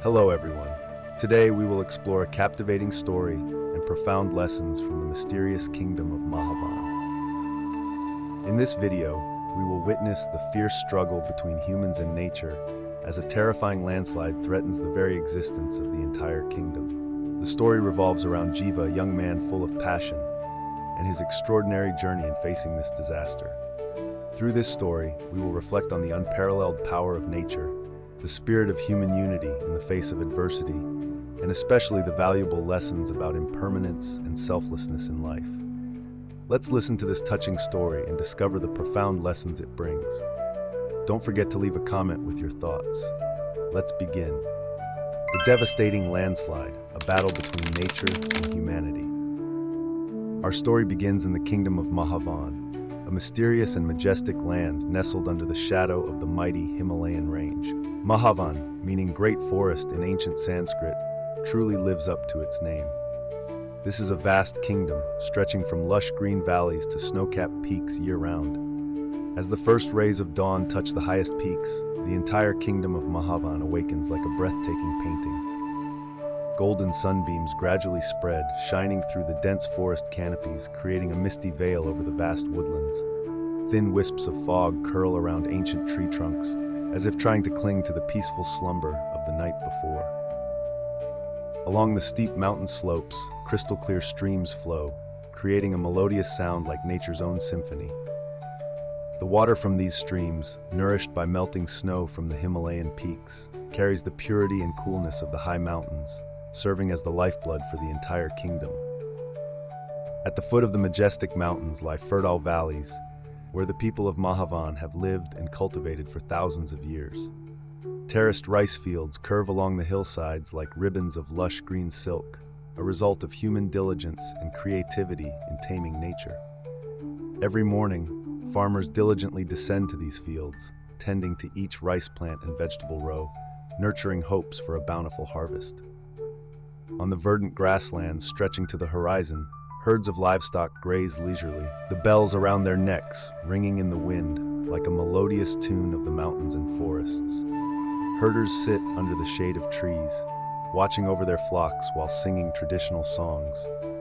Hello everyone. Today we will explore a captivating story and profound lessons from the mysterious kingdom of Mahavan. In this video, we will witness the fierce struggle between humans and nature as a terrifying landslide threatens the very existence of the entire kingdom. The story revolves around Jiva, a young man full of passion, and his extraordinary journey in facing this disaster. Through this story, we will reflect on the unparalleled power of nature, the spirit of human unity in the face of adversity, and especially the valuable lessons about impermanence and selflessness in life. Let's listen to this touching story and discover the profound lessons it brings. Don't forget to leave a comment with your thoughts. Let's begin. The devastating landslide, a battle between nature and humanity. Our story begins in the kingdom of Mahavan, a mysterious and majestic land nestled under the shadow of the mighty Himalayan range. Mahavan, meaning great forest in ancient Sanskrit, truly lives up to its name. This is a vast kingdom, stretching from lush green valleys to snow-capped peaks year-round. As the first rays of dawn touch the highest peaks, the entire kingdom of Mahavan awakens like a breathtaking painting. Golden sunbeams gradually spread, shining through the dense forest canopies, creating a misty veil over the vast woodlands. Thin wisps of fog curl around ancient tree trunks, as if trying to cling to the peaceful slumber of the night before. Along the steep mountain slopes, crystal-clear streams flow, creating a melodious sound like nature's own symphony. The water from these streams, nourished by melting snow from the Himalayan peaks, carries the purity and coolness of the high mountains, serving as the lifeblood for the entire kingdom. At the foot of the majestic mountains lie fertile valleys, where the people of Mahavan have lived and cultivated for thousands of years. Terraced rice fields curve along the hillsides like ribbons of lush green silk, a result of human diligence and creativity in taming nature. Every morning, farmers diligently descend to these fields, tending to each rice plant and vegetable row, nurturing hopes for a bountiful harvest. On the verdant grasslands stretching to the horizon, herds of livestock graze leisurely, the bells around their necks ringing in the wind like a melodious tune of the mountains and forests. Herders sit under the shade of trees, watching over their flocks while singing traditional songs,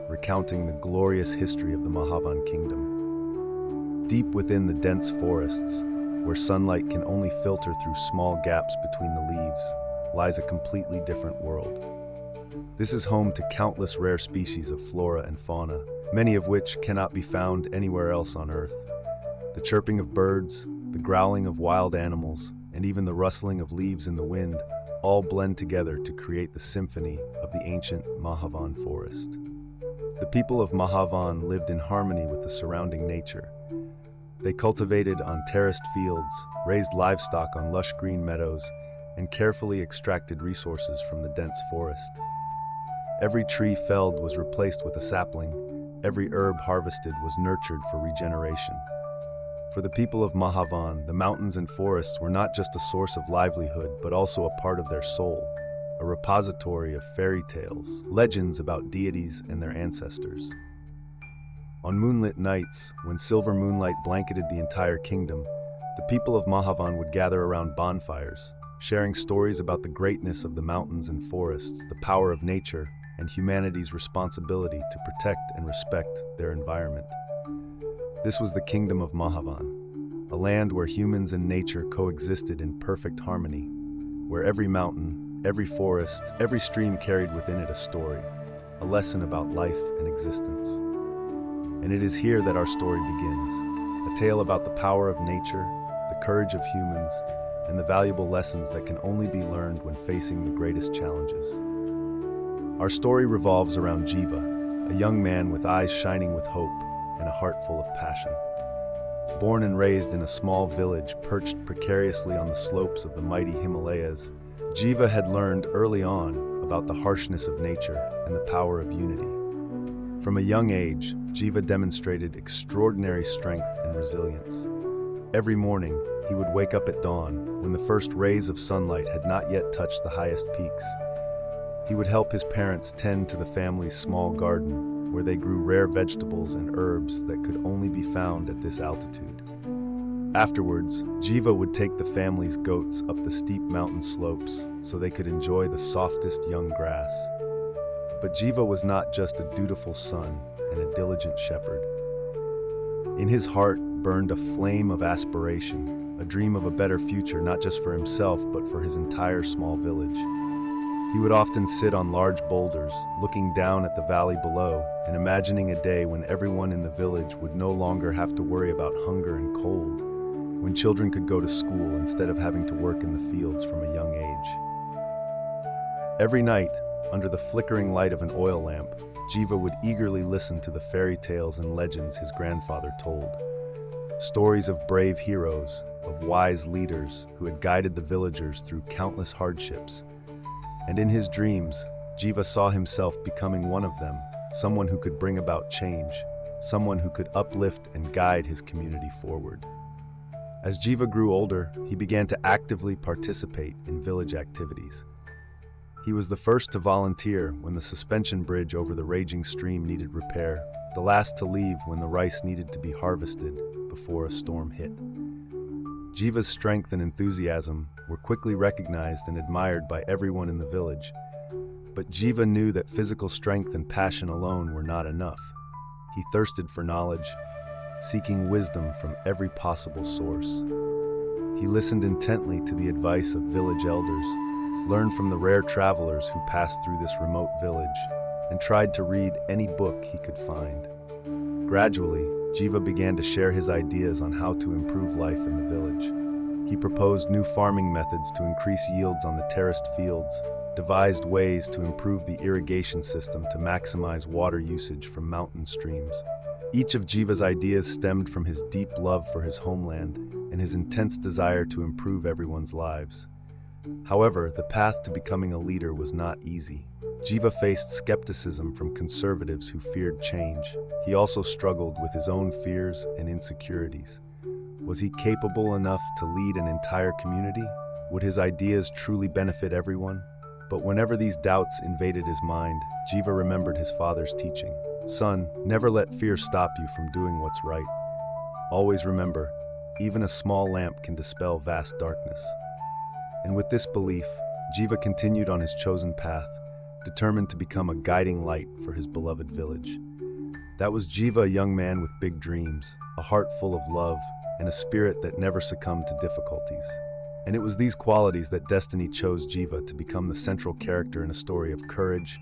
recounting the glorious history of the Mahavan kingdom. Deep within the dense forests, where sunlight can only filter through small gaps between the leaves, lies a completely different world. This is home to countless rare species of flora and fauna, many of which cannot be found anywhere else on Earth. The chirping of birds, the growling of wild animals, and even the rustling of leaves in the wind all blend together to create the symphony of the ancient Mahavan forest. The people of Mahavan lived in harmony with the surrounding nature. They cultivated on terraced fields, raised livestock on lush green meadows, and carefully extracted resources from the dense forest. Every tree felled was replaced with a sapling. Every herb harvested was nurtured for regeneration. For the people of Mahavan, the mountains and forests were not just a source of livelihood, but also a part of their soul, a repository of fairy tales, legends about deities and their ancestors. On moonlit nights, when silver moonlight blanketed the entire kingdom, the people of Mahavan would gather around bonfires, sharing stories about the greatness of the mountains and forests, the power of nature, and humanity's responsibility to protect and respect their environment. This was the kingdom of Mahavan, a land where humans and nature coexisted in perfect harmony, where every mountain, every forest, every stream carried within it a story, a lesson about life and existence. And it is here that our story begins, a tale about the power of nature, the courage of humans, and the valuable lessons that can only be learned when facing the greatest challenges. Our story revolves around Jiva, a young man with eyes shining with hope and a heart full of passion. Born and raised in a small village perched precariously on the slopes of the mighty Himalayas, Jiva had learned early on about the harshness of nature and the power of unity. From a young age, Jiva demonstrated extraordinary strength and resilience. Every morning, he would wake up at dawn when the first rays of sunlight had not yet touched the highest peaks. He would help his parents tend to the family's small garden, where they grew rare vegetables and herbs that could only be found at this altitude. Afterwards, Jiva would take the family's goats up the steep mountain slopes so they could enjoy the softest young grass. But Jiva was not just a dutiful son and a diligent shepherd. In his heart burned a flame of aspiration, a dream of a better future not just for himself but for his entire small village. He would often sit on large boulders, looking down at the valley below and imagining a day when everyone in the village would no longer have to worry about hunger and cold, when children could go to school instead of having to work in the fields from a young age. Every night, under the flickering light of an oil lamp, Jiva would eagerly listen to the fairy tales and legends his grandfather told. Stories of brave heroes, of wise leaders who had guided the villagers through countless hardships. And in his dreams, Jiva saw himself becoming one of them, someone who could bring about change, someone who could uplift and guide his community forward. As Jiva grew older, he began to actively participate in village activities. He was the first to volunteer when the suspension bridge over the raging stream needed repair, the last to leave when the rice needed to be harvested before a storm hit. Jiva's strength and enthusiasm were quickly recognized and admired by everyone in the village. But Jiva knew that physical strength and passion alone were not enough. He thirsted for knowledge, seeking wisdom from every possible source. He listened intently to the advice of village elders, learned from the rare travelers who passed through this remote village, and tried to read any book he could find. Gradually, Jiva began to share his ideas on how to improve life in the village. He proposed new farming methods to increase yields on the terraced fields, devised ways to improve the irrigation system to maximize water usage from mountain streams. Each of Jiva's ideas stemmed from his deep love for his homeland and his intense desire to improve everyone's lives. However, the path to becoming a leader was not easy. Jiva faced skepticism from conservatives who feared change. He also struggled with his own fears and insecurities. Was he capable enough to lead an entire community? Would his ideas truly benefit everyone? But whenever these doubts invaded his mind, Jiva remembered his father's teaching. Son, never let fear stop you from doing what's right. Always remember, even a small lamp can dispel vast darkness. And with this belief, Jiva continued on his chosen path, determined to become a guiding light for his beloved village. That was Jiva, a young man with big dreams, a heart full of love, and a spirit that never succumbed to difficulties. And it was these qualities that destiny chose Jiva to become the central character in a story of courage,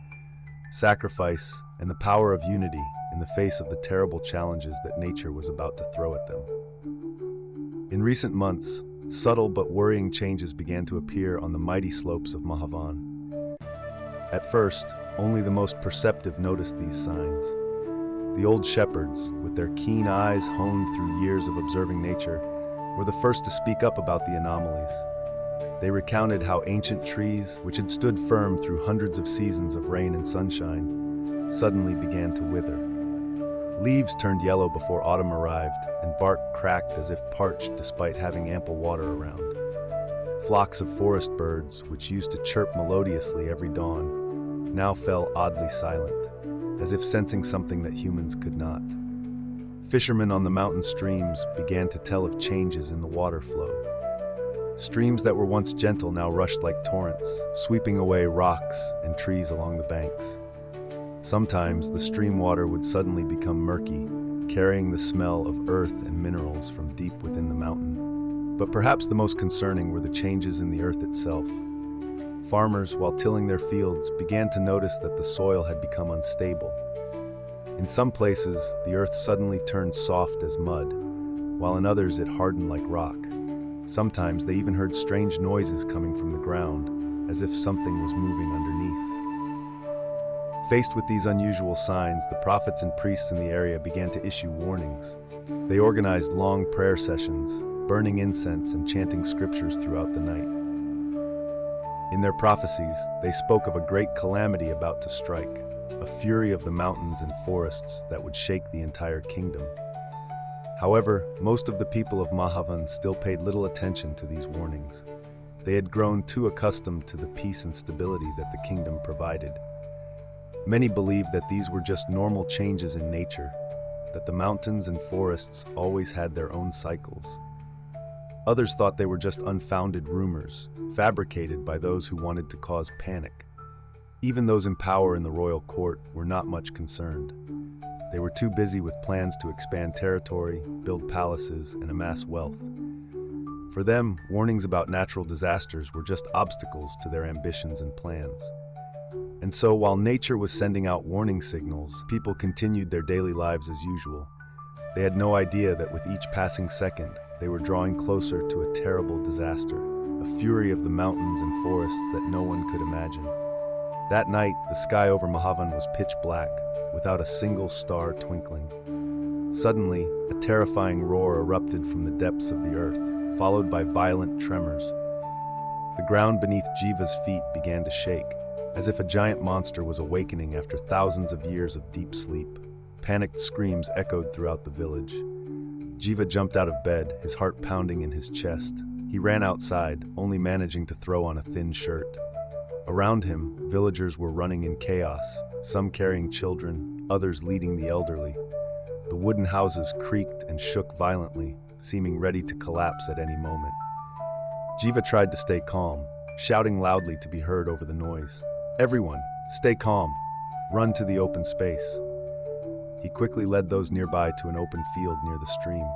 sacrifice, and the power of unity in the face of the terrible challenges that nature was about to throw at them. In recent months, subtle but worrying changes began to appear on the mighty slopes of Mahavan. At first, only the most perceptive noticed these signs. The old shepherds, with their keen eyes honed through years of observing nature, were the first to speak up about the anomalies. They recounted how ancient trees, which had stood firm through hundreds of seasons of rain and sunshine, suddenly began to wither. Leaves turned yellow before autumn arrived, and bark cracked as if parched despite having ample water around. Flocks of forest birds, which used to chirp melodiously every dawn, now fell oddly silent, as if sensing something that humans could not. Fishermen on the mountain streams began to tell of changes in the water flow. Streams that were once gentle now rushed like torrents, sweeping away rocks and trees along the banks. Sometimes the stream water would suddenly become murky, carrying the smell of earth and minerals from deep within the mountain. But perhaps the most concerning were the changes in the earth itself. Farmers, while tilling their fields, began to notice that the soil had become unstable. In some places, the earth suddenly turned soft as mud, while in others it hardened like rock. Sometimes they even heard strange noises coming from the ground, as if something was moving underneath. Faced with these unusual signs, the prophets and priests in the area began to issue warnings. They organized long prayer sessions, burning incense and chanting scriptures throughout the night. In their prophecies, they spoke of a great calamity about to strike, a fury of the mountains and forests that would shake the entire kingdom. However, most of the people of Mahavan still paid little attention to these warnings. They had grown too accustomed to the peace and stability that the kingdom provided. Many believed that these were just normal changes in nature, that the mountains and forests always had their own cycles. Others thought they were just unfounded rumors, fabricated by those who wanted to cause panic. Even those in power in the royal court were not much concerned. They were too busy with plans to expand territory, build palaces, and amass wealth. For them, warnings about natural disasters were just obstacles to their ambitions and plans. And so, while nature was sending out warning signals, people continued their daily lives as usual. They had no idea that with each passing second, they were drawing closer to a terrible disaster, a fury of the mountains and forests that no one could imagine. That night, the sky over Mahavan was pitch black, without a single star twinkling. Suddenly, a terrifying roar erupted from the depths of the earth, followed by violent tremors. The ground beneath Jiva's feet began to shake, as if a giant monster was awakening after thousands of years of deep sleep. Panicked screams echoed throughout the village. Jiva jumped out of bed, his heart pounding in his chest. He ran outside, only managing to throw on a thin shirt. Around him, villagers were running in chaos, some carrying children, others leading the elderly. The wooden houses creaked and shook violently, seeming ready to collapse at any moment. Jiva tried to stay calm, shouting loudly to be heard over the noise. "Everyone, stay calm. Run to the open space." He quickly led those nearby to an open field near the stream.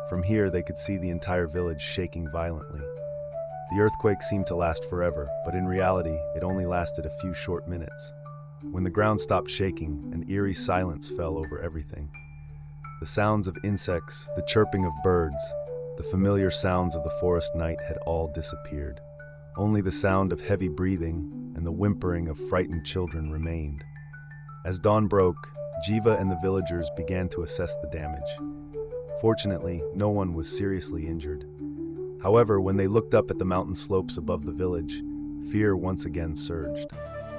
From here, they could see the entire village shaking violently. The earthquake seemed to last forever, but in reality, it only lasted a few short minutes. When the ground stopped shaking, an eerie silence fell over everything. The sounds of insects, the chirping of birds, the familiar sounds of the forest night had all disappeared. Only the sound of heavy breathing and the whimpering of frightened children remained. As dawn broke, Jiva and the villagers began to assess the damage. Fortunately, no one was seriously injured. However, when they looked up at the mountain slopes above the village, fear once again surged.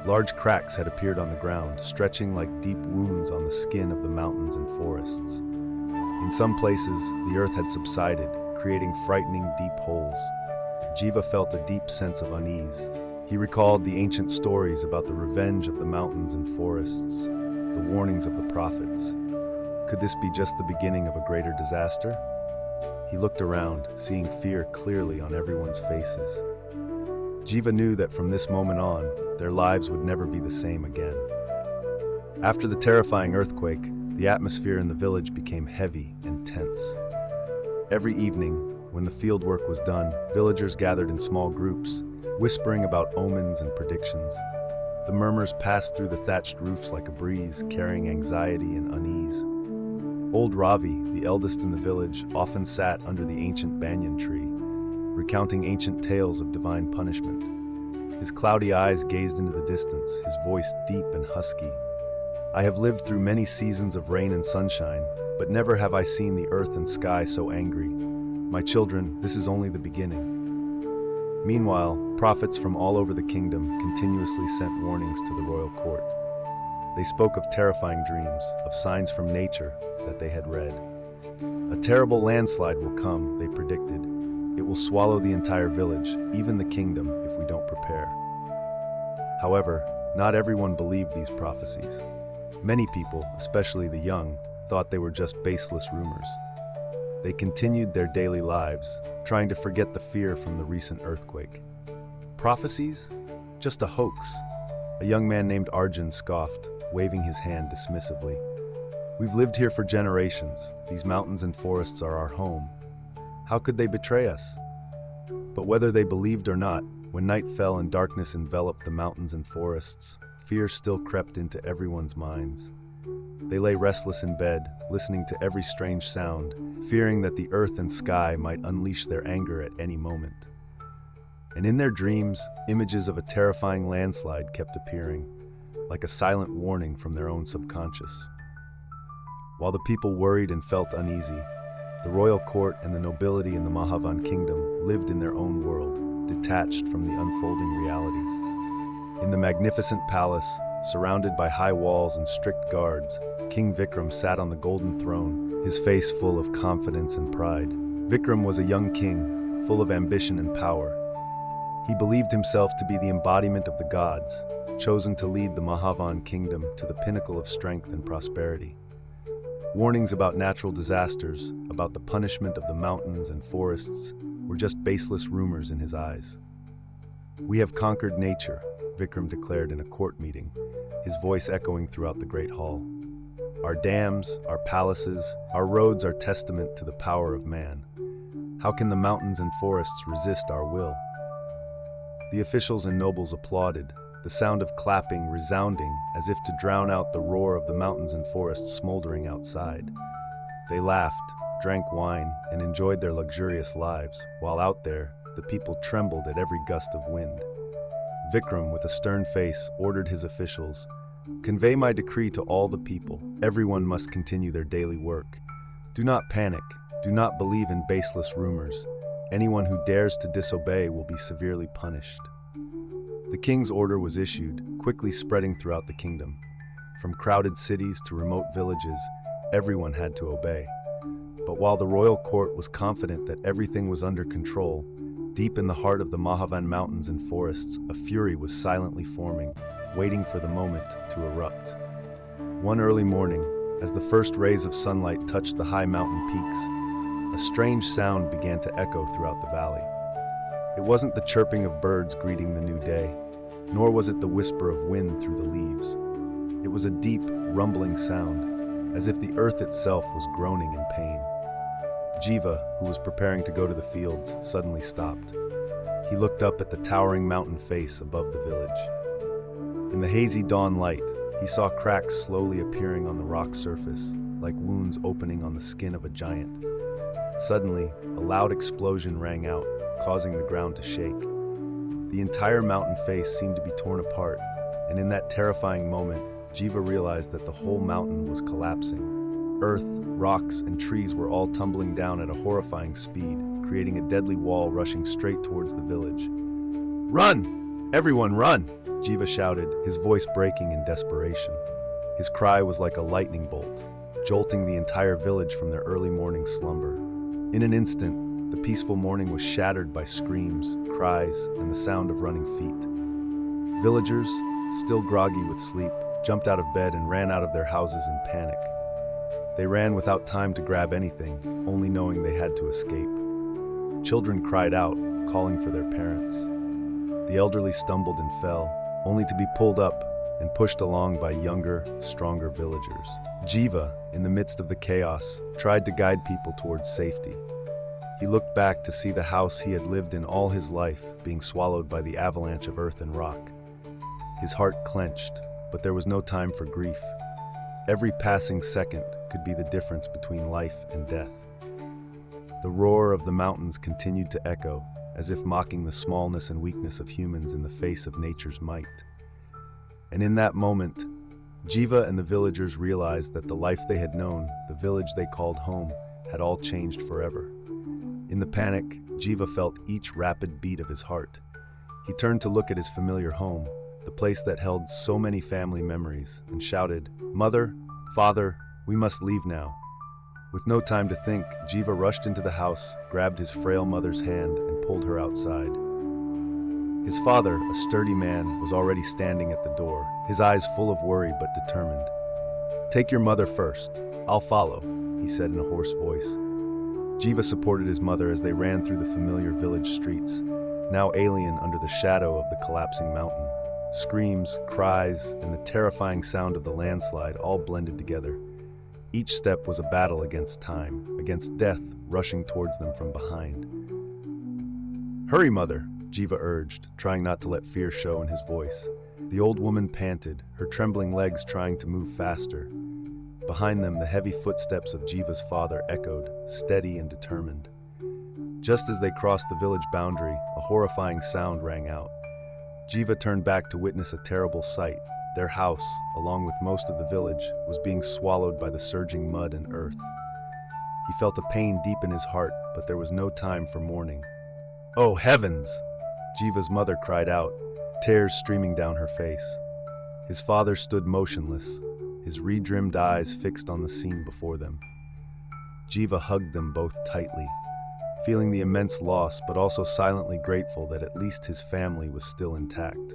Large cracks had appeared on the ground, stretching like deep wounds on the skin of the mountains and forests. In some places, the earth had subsided, creating frightening deep holes. Jiva felt a deep sense of unease. He recalled the ancient stories about the revenge of the mountains and forests, the warnings of the prophets. Could this be just the beginning of a greater disaster? He looked around, seeing fear clearly on everyone's faces. Jiva knew that from this moment on, their lives would never be the same again. After the terrifying earthquake, the atmosphere in the village became heavy and tense. Every evening, when the fieldwork was done, villagers gathered in small groups, whispering about omens and predictions. The murmurs passed through the thatched roofs like a breeze, carrying anxiety and unease. Old Ravi, the eldest in the village, often sat under the ancient banyan tree, recounting ancient tales of divine punishment. His cloudy eyes gazed into the distance, his voice deep and husky. "I have lived through many seasons of rain and sunshine, but never have I seen the earth and sky so angry. My children, this is only the beginning." Meanwhile, prophets from all over the kingdom continuously sent warnings to the royal court. They spoke of terrifying dreams, of signs from nature that they had read. A terrible landslide will come, they predicted. It will swallow the entire village, even the kingdom, if we don't prepare. However, not everyone believed these prophecies. Many people, especially the young, thought they were just baseless rumors. They continued their daily lives, trying to forget the fear from the recent earthquake. Prophecies? Just a hoax. A young man named Arjun scoffed, waving his hand dismissively. "We've lived here for generations. These mountains and forests are our home. How could they betray us?" But whether they believed or not, when night fell and darkness enveloped the mountains and forests, fear still crept into everyone's minds. They lay restless in bed, listening to every strange sound, fearing that the earth and sky might unleash their anger at any moment. And in their dreams, images of a terrifying landslide kept appearing, like a silent warning from their own subconscious. While the people worried and felt uneasy, the royal court and the nobility in the Mahavan kingdom lived in their own world, detached from the unfolding reality. In the magnificent palace, surrounded by high walls and strict guards, King Vikram sat on the golden throne, his face full of confidence and pride. Vikram was a young king, full of ambition and power. He believed himself to be the embodiment of the gods, chosen to lead the Mahavan kingdom to the pinnacle of strength and prosperity. Warnings about natural disasters, about the punishment of the mountains and forests, were just baseless rumors in his eyes. "We have conquered nature," Vikram declared in a court meeting, his voice echoing throughout the great hall. "Our dams, our palaces, our roads are testament to the power of man. How can the mountains and forests resist our will?" The officials and nobles applauded, the sound of clapping resounding as if to drown out the roar of the mountains and forests smoldering outside. They laughed, drank wine, and enjoyed their luxurious lives, while out there, the people trembled at every gust of wind. Vikram, with a stern face, ordered his officials, "Convey my decree to all the people. Everyone must continue their daily work. Do not panic. Do not believe in baseless rumors. Anyone who dares to disobey will be severely punished." The king's order was issued, quickly spreading throughout the kingdom. From crowded cities to remote villages, everyone had to obey. But while the royal court was confident that everything was under control, deep in the heart of the Mahavan mountains and forests, a fury was silently forming, waiting for the moment to erupt. One early morning, as the first rays of sunlight touched the high mountain peaks, a strange sound began to echo throughout the valley. It wasn't the chirping of birds greeting the new day, nor was it the whisper of wind through the leaves. It was a deep, rumbling sound, as if the earth itself was groaning in pain. Jiva, who was preparing to go to the fields, suddenly stopped. He looked up at the towering mountain face above the village. In the hazy dawn light, he saw cracks slowly appearing on the rock surface, like wounds opening on the skin of a giant. Suddenly, a loud explosion rang out, causing the ground to shake. The entire mountain face seemed to be torn apart, and in that terrifying moment, Jiva realized that the whole mountain was collapsing. Earth, rocks, and trees were all tumbling down at a horrifying speed, creating a deadly wall rushing straight towards the village. "Run! Everyone run!" Jiva shouted, his voice breaking in desperation. His cry was like a lightning bolt, jolting the entire village from their early morning slumber. In an instant, the peaceful morning was shattered by screams, cries, and the sound of running feet. Villagers, still groggy with sleep, jumped out of bed and ran out of their houses in panic. They ran without time to grab anything, only knowing they had to escape. Children cried out, calling for their parents. The elderly stumbled and fell, only to be pulled up and pushed along by younger, stronger villagers. Jiva, in the midst of the chaos, tried to guide people towards safety. He looked back to see the house he had lived in all his life being swallowed by the avalanche of earth and rock. His heart clenched, but there was no time for grief. Every passing second could be the difference between life and death. The roar of the mountains continued to echo, as if mocking the smallness and weakness of humans in the face of nature's might. And in that moment, Jiva and the villagers realized that the life they had known, the village they called home, had all changed forever. In the panic, Jiva felt each rapid beat of his heart. He turned to look at his familiar home, the place that held so many family memories, and shouted, "Mother, Father, we must leave now." With no time to think, Jiva rushed into the house, grabbed his frail mother's hand, and pulled her outside. His father, a sturdy man, was already standing at the door, his eyes full of worry but determined. "Take your mother first. I'll follow," he said in a hoarse voice. Jiva supported his mother as they ran through the familiar village streets, now alien under the shadow of the collapsing mountain. Screams, cries, and the terrifying sound of the landslide all blended together. Each step was a battle against time, against death rushing towards them from behind. "Hurry, mother," Jiva urged, trying not to let fear show in his voice. The old woman panted, her trembling legs trying to move faster. Behind them, the heavy footsteps of Jiva's father echoed, steady and determined. Just as they crossed the village boundary, a horrifying sound rang out. Jiva turned back to witness a terrible sight. Their house, along with most of the village, was being swallowed by the surging mud and earth. He felt a pain deep in his heart, but there was no time for mourning. "Oh heavens!" Jiva's mother cried out, tears streaming down her face. His father stood motionless, his redrimmed eyes fixed on the scene before them. Jiva hugged them both tightly, feeling the immense loss but also silently grateful that at least his family was still intact.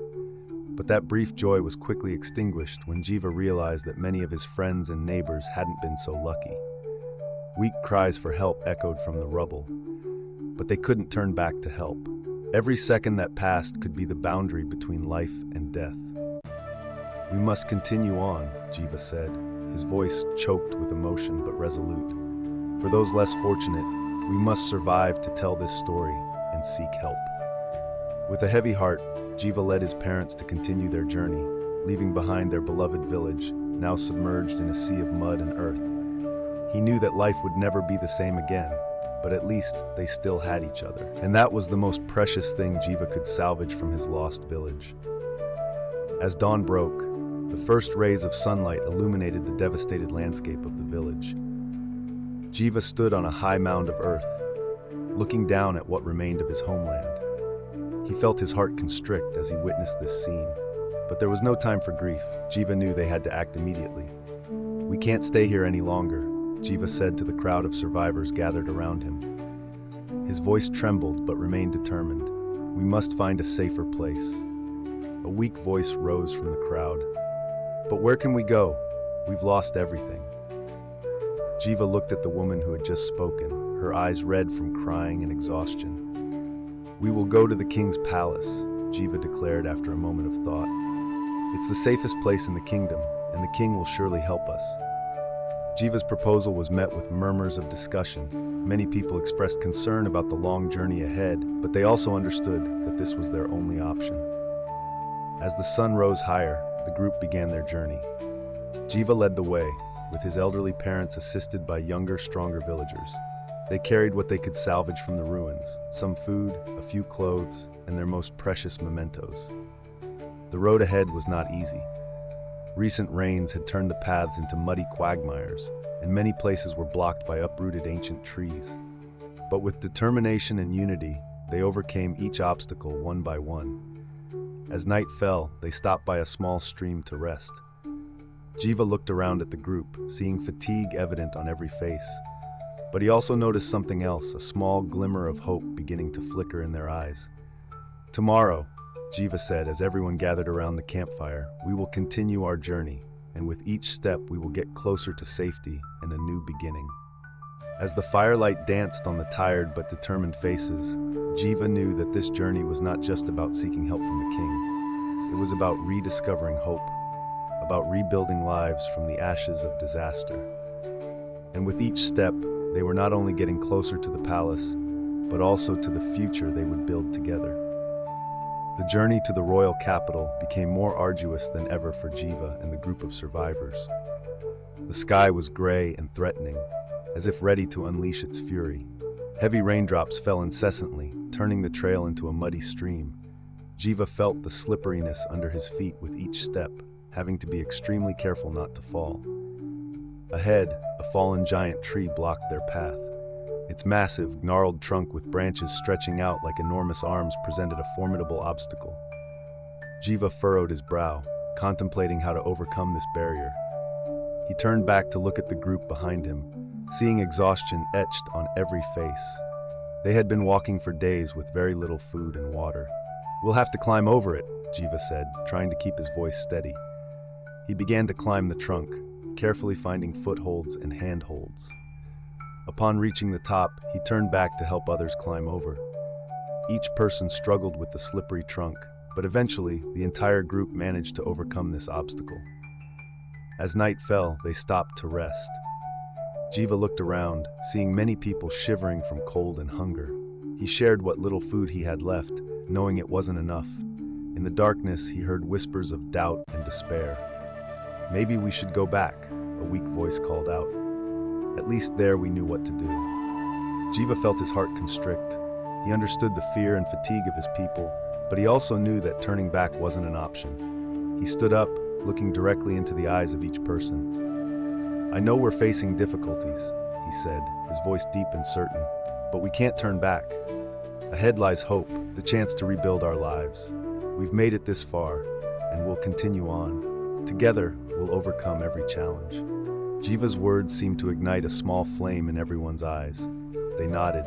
But that brief joy was quickly extinguished when Jiva realized that many of his friends and neighbors hadn't been so lucky. Weak cries for help echoed from the rubble, but they couldn't turn back to help. Every second that passed could be the boundary between life and death. "We must continue on," Jiva said, his voice choked with emotion but resolute. "For those less fortunate, we must survive to tell this story and seek help." With a heavy heart, Jiva led his parents to continue their journey, leaving behind their beloved village, now submerged in a sea of mud and earth. He knew that life would never be the same again, but at least they still had each other. And that was the most precious thing Jiva could salvage from his lost village. As dawn broke, the first rays of sunlight illuminated the devastated landscape of the village. Jiva stood on a high mound of earth, looking down at what remained of his homeland. He felt his heart constrict as he witnessed this scene. But there was no time for grief. Jiva knew they had to act immediately. "We can't stay here any longer," Jiva said to the crowd of survivors gathered around him. His voice trembled but remained determined. "We must find a safer place." A weak voice rose from the crowd. "But where can we go? We've lost everything." Jiva looked at the woman who had just spoken, her eyes red from crying and exhaustion. "We will go to the king's palace," Jiva declared after a moment of thought. "It's the safest place in the kingdom, and the king will surely help us." Jiva's proposal was met with murmurs of discussion. Many people expressed concern about the long journey ahead, but they also understood that this was their only option. As the sun rose higher, the group began their journey. Jiva led the way, with his elderly parents assisted by younger, stronger villagers. They carried what they could salvage from the ruins, some food, a few clothes, and their most precious mementos. The road ahead was not easy. Recent rains had turned the paths into muddy quagmires, and many places were blocked by uprooted ancient trees. But with determination and unity, they overcame each obstacle one by one. As night fell, they stopped by a small stream to rest. Jiva looked around at the group, seeing fatigue evident on every face. But he also noticed something else, a small glimmer of hope beginning to flicker in their eyes. "Tomorrow," Jiva said as everyone gathered around the campfire, "we will continue our journey, and with each step we will get closer to safety and a new beginning." As the firelight danced on the tired but determined faces, Jiva knew that this journey was not just about seeking help from the king. It was about rediscovering hope, about rebuilding lives from the ashes of disaster. And with each step, they were not only getting closer to the palace, but also to the future they would build together. The journey to the royal capital became more arduous than ever for Jiva and the group of survivors. The sky was gray and threatening, as if ready to unleash its fury. Heavy raindrops fell incessantly, turning the trail into a muddy stream. Jiva felt the slipperiness under his feet with each step, having to be extremely careful not to fall. Ahead, a fallen giant tree blocked their path. Its massive, gnarled trunk with branches stretching out like enormous arms presented a formidable obstacle. Jiva furrowed his brow, contemplating how to overcome this barrier. He turned back to look at the group behind him, seeing exhaustion etched on every face. They had been walking for days with very little food and water. "We'll have to climb over it," Jiva said, trying to keep his voice steady. He began to climb the trunk, carefully finding footholds and handholds. Upon reaching the top, he turned back to help others climb over. Each person struggled with the slippery trunk, but eventually, the entire group managed to overcome this obstacle. As night fell, they stopped to rest. Jiva looked around, seeing many people shivering from cold and hunger. He shared what little food he had left, knowing it wasn't enough. In the darkness, he heard whispers of doubt and despair. "Maybe we should go back," a weak voice called out. "At least there we knew what to do." Jiva felt his heart constrict. He understood the fear and fatigue of his people, but he also knew that turning back wasn't an option. He stood up, looking directly into the eyes of each person. "I know we're facing difficulties," he said, his voice deep and certain, "but we can't turn back. Ahead lies hope, the chance to rebuild our lives. We've made it this far, and we'll continue on. Together, we'll overcome every challenge." Jiva's words seemed to ignite a small flame in everyone's eyes. They nodded,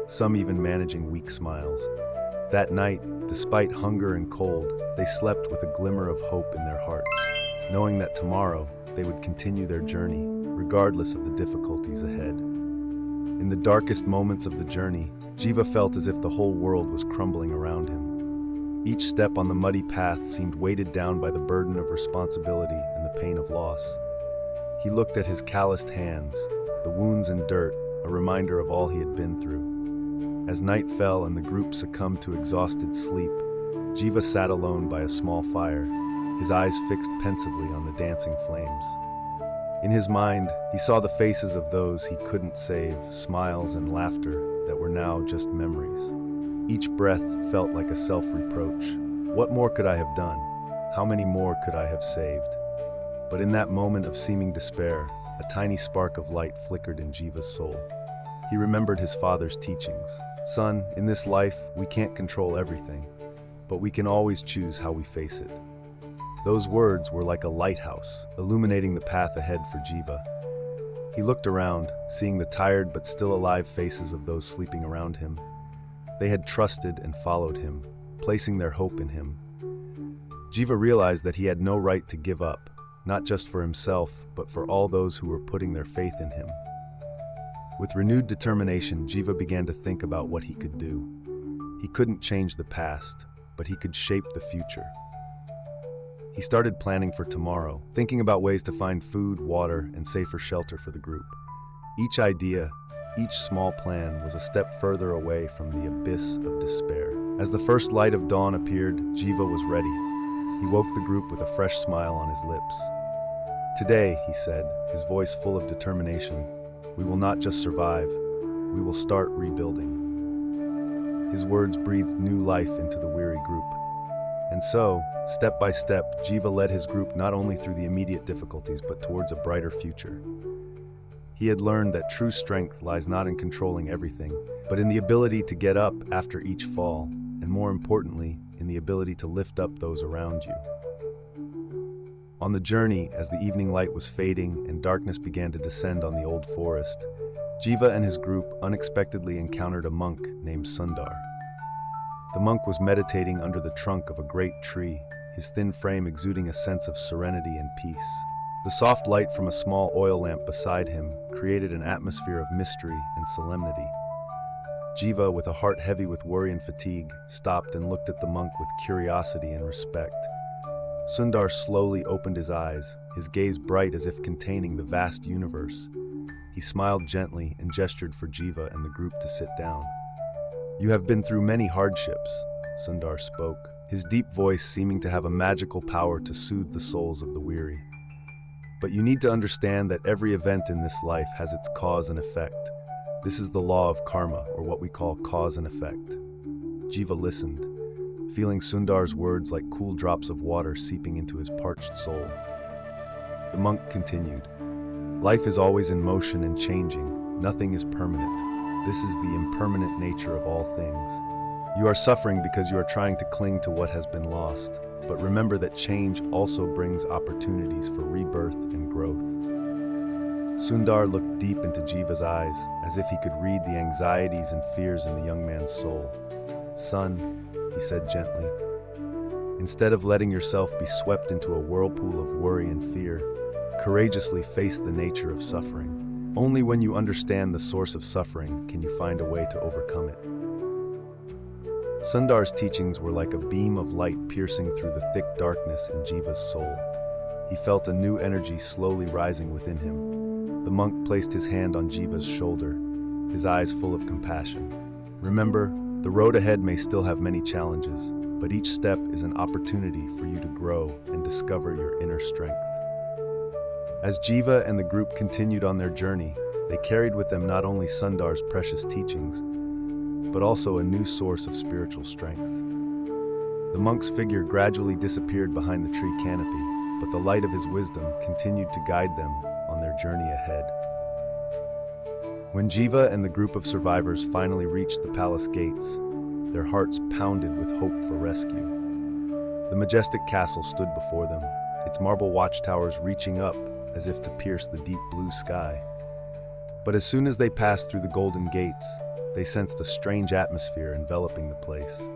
some even managing weak smiles. That night, despite hunger and cold, they slept with a glimmer of hope in their hearts, knowing that tomorrow they would continue their journey, regardless of the difficulties ahead. In the darkest moments of the journey, Jiva felt as if the whole world was crumbling around him. Each step on the muddy path seemed weighted down by the burden of responsibility and the pain of loss. He looked at his calloused hands, the wounds and dirt, a reminder of all he had been through. As night fell and the group succumbed to exhausted sleep, Jiva sat alone by a small fire, his eyes fixed pensively on the dancing flames. In his mind, he saw the faces of those he couldn't save, smiles and laughter that were now just memories. Each breath felt like a self-reproach. What more could I have done? How many more could I have saved? But in that moment of seeming despair, a tiny spark of light flickered in Jiva's soul. He remembered his father's teachings. Son, in this life, we can't control everything, but we can always choose how we face it. Those words were like a lighthouse, illuminating the path ahead for Jiva. He looked around, seeing the tired but still alive faces of those sleeping around him. They had trusted and followed him, placing their hope in him. Jiva realized that he had no right to give up, not just for himself, but for all those who were putting their faith in him. With renewed determination, Jiva began to think about what he could do. He couldn't change the past, but he could shape the future. He started planning for tomorrow, thinking about ways to find food, water, and safer shelter for the group. Each idea, each small plan was a step further away from the abyss of despair. As the first light of dawn appeared, Jiva was ready. He woke the group with a fresh smile on his lips. Today, he said, his voice full of determination, we will not just survive, we will start rebuilding. His words breathed new life into the weary group. And so, step by step, Jiva led his group not only through the immediate difficulties, but towards a brighter future. He had learned that true strength lies not in controlling everything, but in the ability to get up after each fall, and more importantly, in the ability to lift up those around you. On the journey, as the evening light was fading and darkness began to descend on the old forest, Jiva and his group unexpectedly encountered a monk named Sundar. The monk was meditating under the trunk of a great tree, his thin frame exuding a sense of serenity and peace. The soft light from a small oil lamp beside him created an atmosphere of mystery and solemnity. Jiva, with a heart heavy with worry and fatigue, stopped and looked at the monk with curiosity and respect. Sundar slowly opened his eyes, his gaze bright as if containing the vast universe. He smiled gently and gestured for Jiva and the group to sit down. You have been through many hardships, Sundar spoke, his deep voice seeming to have a magical power to soothe the souls of the weary. But you need to understand that every event in this life has its cause and effect. This is the law of karma, or what we call cause and effect. Jiva listened, feeling Sundar's words like cool drops of water seeping into his parched soul. The monk continued, life is always in motion and changing. Nothing is permanent. This is the impermanent nature of all things. You are suffering because you are trying to cling to what has been lost. But remember that change also brings opportunities for rebirth and growth. Sundar looked deep into Jiva's eyes, as if he could read the anxieties and fears in the young man's soul. Son, he said gently, instead of letting yourself be swept into a whirlpool of worry and fear, courageously face the nature of suffering. Only when you understand the source of suffering can you find a way to overcome it. Sundar's teachings were like a beam of light piercing through the thick darkness in Jiva's soul. He felt a new energy slowly rising within him. The monk placed his hand on Jiva's shoulder, his eyes full of compassion. Remember, the road ahead may still have many challenges, but each step is an opportunity for you to grow and discover your inner strength. As Jiva and the group continued on their journey, they carried with them not only Sundar's precious teachings, but also a new source of spiritual strength. The monk's figure gradually disappeared behind the tree canopy, but the light of his wisdom continued to guide them on their journey ahead. When Jiva and the group of survivors finally reached the palace gates, their hearts pounded with hope for rescue. The majestic castle stood before them, its marble watchtowers reaching up as if to pierce the deep blue sky. But as soon as they passed through the golden gates, they sensed a strange atmosphere enveloping the place.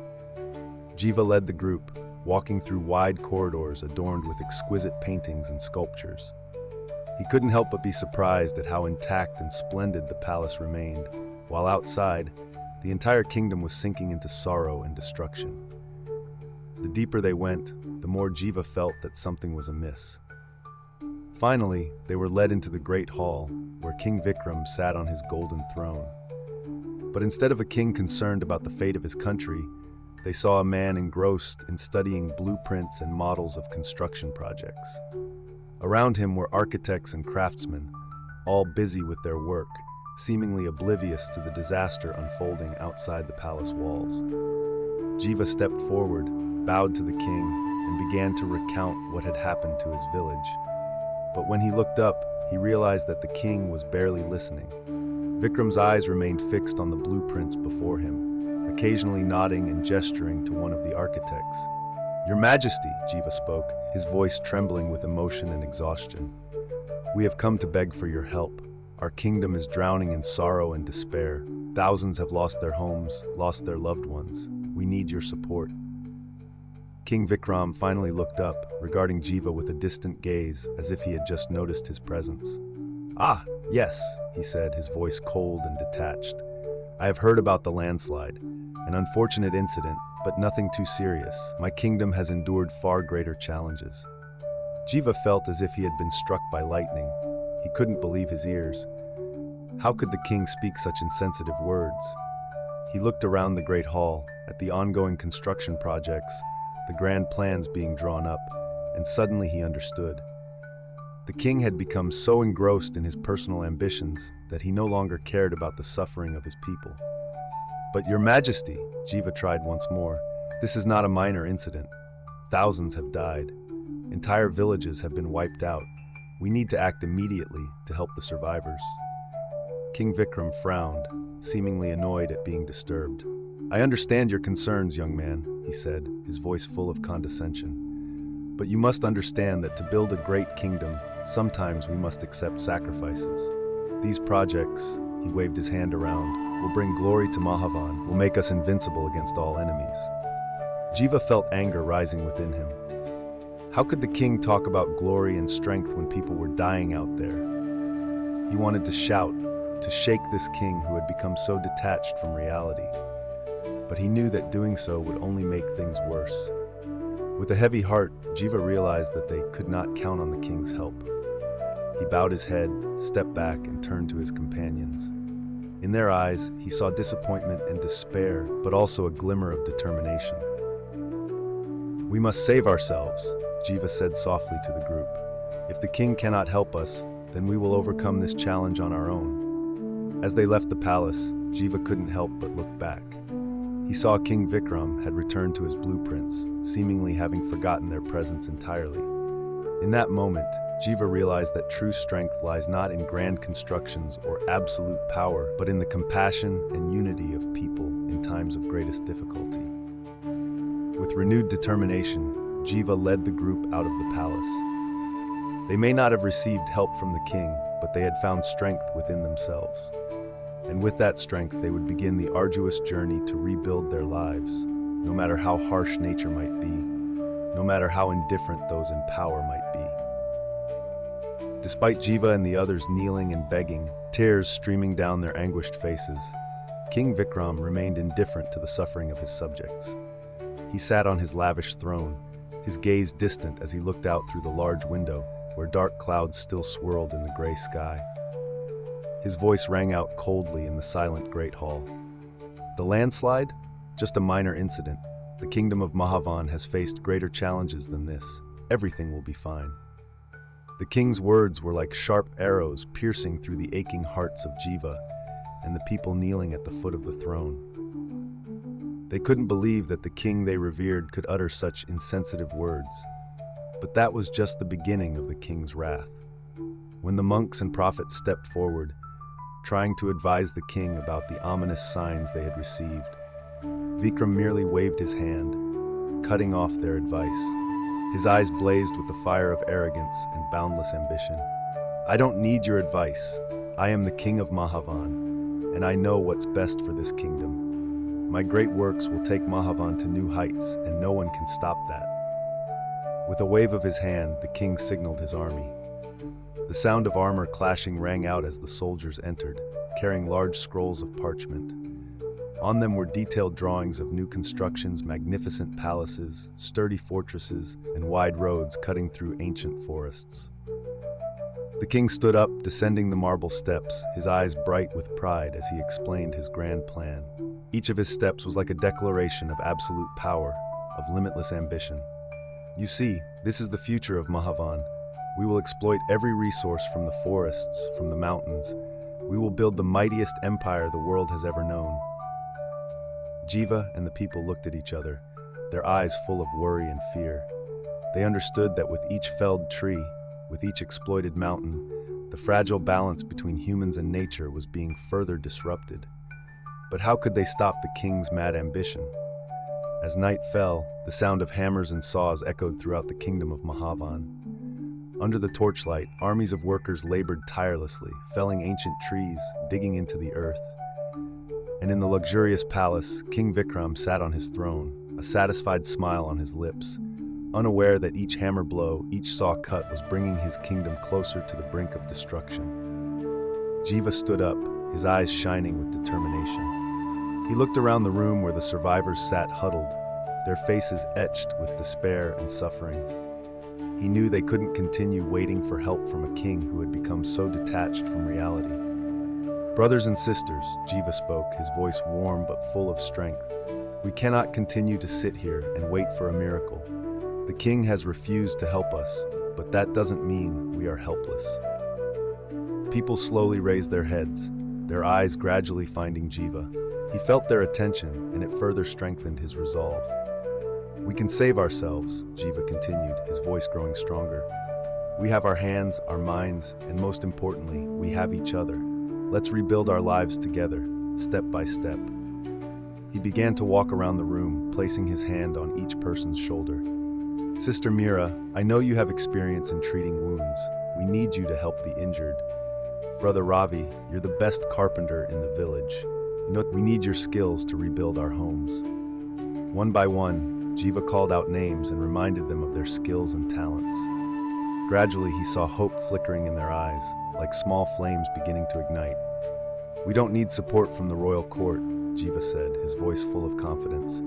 Jiva led the group, walking through wide corridors adorned with exquisite paintings and sculptures. He couldn't help but be surprised at how intact and splendid the palace remained, while outside, the entire kingdom was sinking into sorrow and destruction. The deeper they went, the more Jiva felt that something was amiss. Finally, they were led into the great hall, where King Vikram sat on his golden throne. But instead of a king concerned about the fate of his country, they saw a man engrossed in studying blueprints and models of construction projects. Around him were architects and craftsmen, all busy with their work, seemingly oblivious to the disaster unfolding outside the palace walls. Jiva stepped forward, bowed to the king, and began to recount what had happened to his village. But when he looked up, he realized that the king was barely listening. Vikram's eyes remained fixed on the blueprints before him, occasionally nodding and gesturing to one of the architects. "Your Majesty," Jiva spoke, his voice trembling with emotion and exhaustion. "We have come to beg for your help. Our kingdom is drowning in sorrow and despair. Thousands have lost their homes, lost their loved ones. We need your support." King Vikram finally looked up, regarding Jiva with a distant gaze, as if he had just noticed his presence. "Ah, yes," he said, his voice cold and detached. "I have heard about the landslide. An unfortunate incident, but nothing too serious. My kingdom has endured far greater challenges." Jiva felt as if he had been struck by lightning. He couldn't believe his ears. How could the king speak such insensitive words? He looked around the great hall, at the ongoing construction projects, the grand plans being drawn up, and suddenly he understood. The king had become so engrossed in his personal ambitions that he no longer cared about the suffering of his people. "But Your Majesty," Jiva tried once more, "this is not a minor incident. Thousands have died. Entire villages have been wiped out. We need to act immediately to help the survivors." King Vikram frowned, seemingly annoyed at being disturbed. "I understand your concerns, young man," he said, his voice full of condescension. "But you must understand that to build a great kingdom, sometimes we must accept sacrifices. These projects," he waved his hand around, "will bring glory to Mahavan, will make us invincible against all enemies." Jiva felt anger rising within him. How could the king talk about glory and strength when people were dying out there? He wanted to shout, to shake this king who had become so detached from reality. But he knew that doing so would only make things worse. With a heavy heart, Jiva realized that they could not count on the king's help. He bowed his head, stepped back, and turned to his companions. In their eyes, he saw disappointment and despair, but also a glimmer of determination. "We must save ourselves," Jiva said softly to the group. "If the king cannot help us, then we will overcome this challenge on our own." As they left the palace, Jiva couldn't help but look back. He saw King Vikram had returned to his blueprints, seemingly having forgotten their presence entirely. In that moment, Jiva realized that true strength lies not in grand constructions or absolute power, but in the compassion and unity of people in times of greatest difficulty. With renewed determination, Jiva led the group out of the palace. They may not have received help from the king, but they had found strength within themselves. And with that strength, they would begin the arduous journey to rebuild their lives, no matter how harsh nature might be, no matter how indifferent those in power might be. Despite Jiva and the others kneeling and begging, tears streaming down their anguished faces, King Vikram remained indifferent to the suffering of his subjects. He sat on his lavish throne, his gaze distant as he looked out through the large window, where dark clouds still swirled in the gray sky. His voice rang out coldly in the silent great hall. "The landslide? Just a minor incident. The kingdom of Mahavan has faced greater challenges than this. Everything will be fine." The king's words were like sharp arrows piercing through the aching hearts of Jiva and the people kneeling at the foot of the throne. They couldn't believe that the king they revered could utter such insensitive words. But that was just the beginning of the king's wrath. When the monks and prophets stepped forward, trying to advise the king about the ominous signs they had received, Vikram merely waved his hand, cutting off their advice. His eyes blazed with the fire of arrogance and boundless ambition. "I don't need your advice. I am the king of Mahavan, and I know what's best for this kingdom." My great works will take Mahavan to new heights, and no one can stop that." With a wave of his hand, the king signaled his army. The sound of armor clashing rang out as the soldiers entered, carrying large scrolls of parchment. On them were detailed drawings of new constructions, magnificent palaces, sturdy fortresses, and wide roads cutting through ancient forests. The king stood up, descending the marble steps, his eyes bright with pride as he explained his grand plan. Each of his steps was like a declaration of absolute power, of limitless ambition. "You see, this is the future of Mahavan. We will exploit every resource from the forests, from the mountains. We will build the mightiest empire the world has ever known." Jiva and the people looked at each other, their eyes full of worry and fear. They understood that with each felled tree, with each exploited mountain, the fragile balance between humans and nature was being further disrupted. But how could they stop the king's mad ambition? As night fell, the sound of hammers and saws echoed throughout the kingdom of Mahavan. Under the torchlight, armies of workers labored tirelessly, felling ancient trees, digging into the earth. And in the luxurious palace, King Vikram sat on his throne, a satisfied smile on his lips, unaware that each hammer blow, each saw cut was bringing his kingdom closer to the brink of destruction. Jiva stood up, his eyes shining with determination. He looked around the room where the survivors sat huddled, their faces etched with despair and suffering. He knew they couldn't continue waiting for help from a king who had become so detached from reality. "Brothers and sisters," Jiva spoke, his voice warm but full of strength, "we cannot continue to sit here and wait for a miracle. The king has refused to help us, but that doesn't mean we are helpless." People slowly raised their heads, their eyes gradually finding Jiva. He felt their attention, and it further strengthened his resolve. "We can save ourselves," Jiva continued, his voice growing stronger. "We have our hands, our minds, and most importantly, we have each other. Let's rebuild our lives together, step by step." He began to walk around the room, placing his hand on each person's shoulder. "Sister Mira, I know you have experience in treating wounds. We need you to help the injured. Brother Ravi, you're the best carpenter in the village. We need your skills to rebuild our homes." One by one, Jiva called out names and reminded them of their skills and talents. Gradually, he saw hope flickering in their eyes, like small flames beginning to ignite. "We don't need support from the royal court," Jiva said, his voice full of confidence.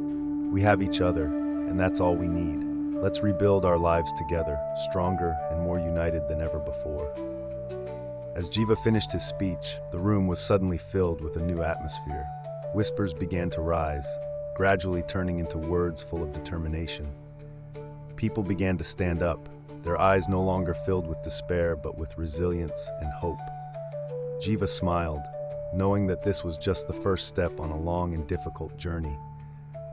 "We have each other, and that's all we need. Let's rebuild our lives together, stronger and more united than ever before." As Jiva finished his speech, the room was suddenly filled with a new atmosphere. Whispers began to rise, gradually turning into words full of determination. People began to stand up, their eyes no longer filled with despair but with resilience and hope. Jiva smiled, knowing that this was just the first step on a long and difficult journey.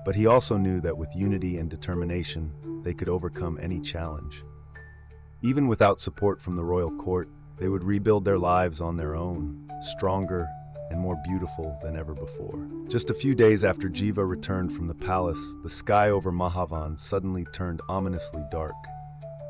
But he also knew that with unity and determination, they could overcome any challenge. Even without support from the royal court, they would rebuild their lives on their own, stronger and more beautiful than ever before. Just a few days after Jiva returned from the palace, the sky over Mahavan suddenly turned ominously dark.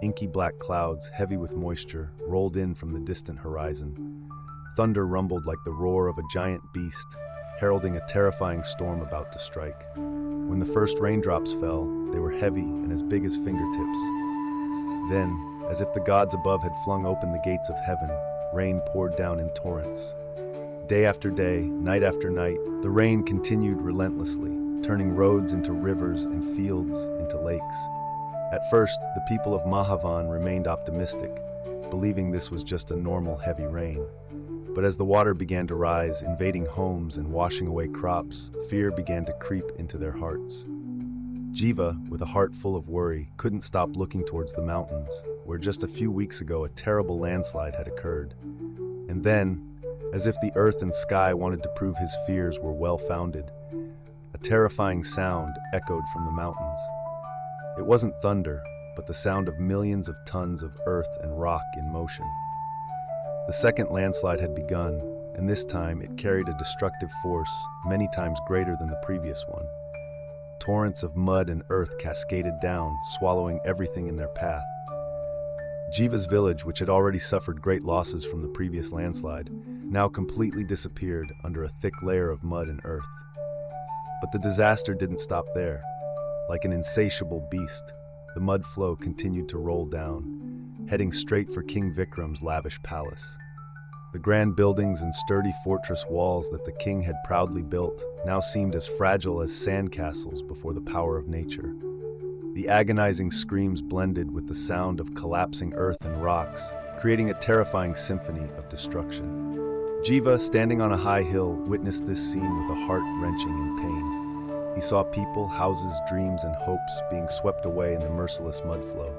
Inky black clouds, heavy with moisture, rolled in from the distant horizon. Thunder rumbled like the roar of a giant beast, heralding a terrifying storm about to strike. When the first raindrops fell, they were heavy and as big as fingertips. Then, as if the gods above had flung open the gates of heaven, rain poured down in torrents. Day after day, night after night, the rain continued relentlessly, turning roads into rivers and fields into lakes. At first, the people of Mahavan remained optimistic, believing this was just a normal heavy rain. But as the water began to rise, invading homes and washing away crops, fear began to creep into their hearts. Jiva, with a heart full of worry, couldn't stop looking towards the mountains, where just a few weeks ago a terrible landslide had occurred. And then, as if the earth and sky wanted to prove his fears were well-founded, a terrifying sound echoed from the mountains. It wasn't thunder, but the sound of millions of tons of earth and rock in motion. The second landslide had begun, and this time it carried a destructive force many times greater than the previous one. Torrents of mud and earth cascaded down, swallowing everything in their path. Jiva's village, which had already suffered great losses from the previous landslide, now completely disappeared under a thick layer of mud and earth. But the disaster didn't stop there. Like an insatiable beast, the mud flow continued to roll down, heading straight for King Vikram's lavish palace. The grand buildings and sturdy fortress walls that the king had proudly built now seemed as fragile as sandcastles before the power of nature. The agonizing screams blended with the sound of collapsing earth and rocks, creating a terrifying symphony of destruction. Jiva, standing on a high hill, witnessed this scene with a heart wrenching in pain. He saw people, houses, dreams, and hopes being swept away in the merciless mud flow.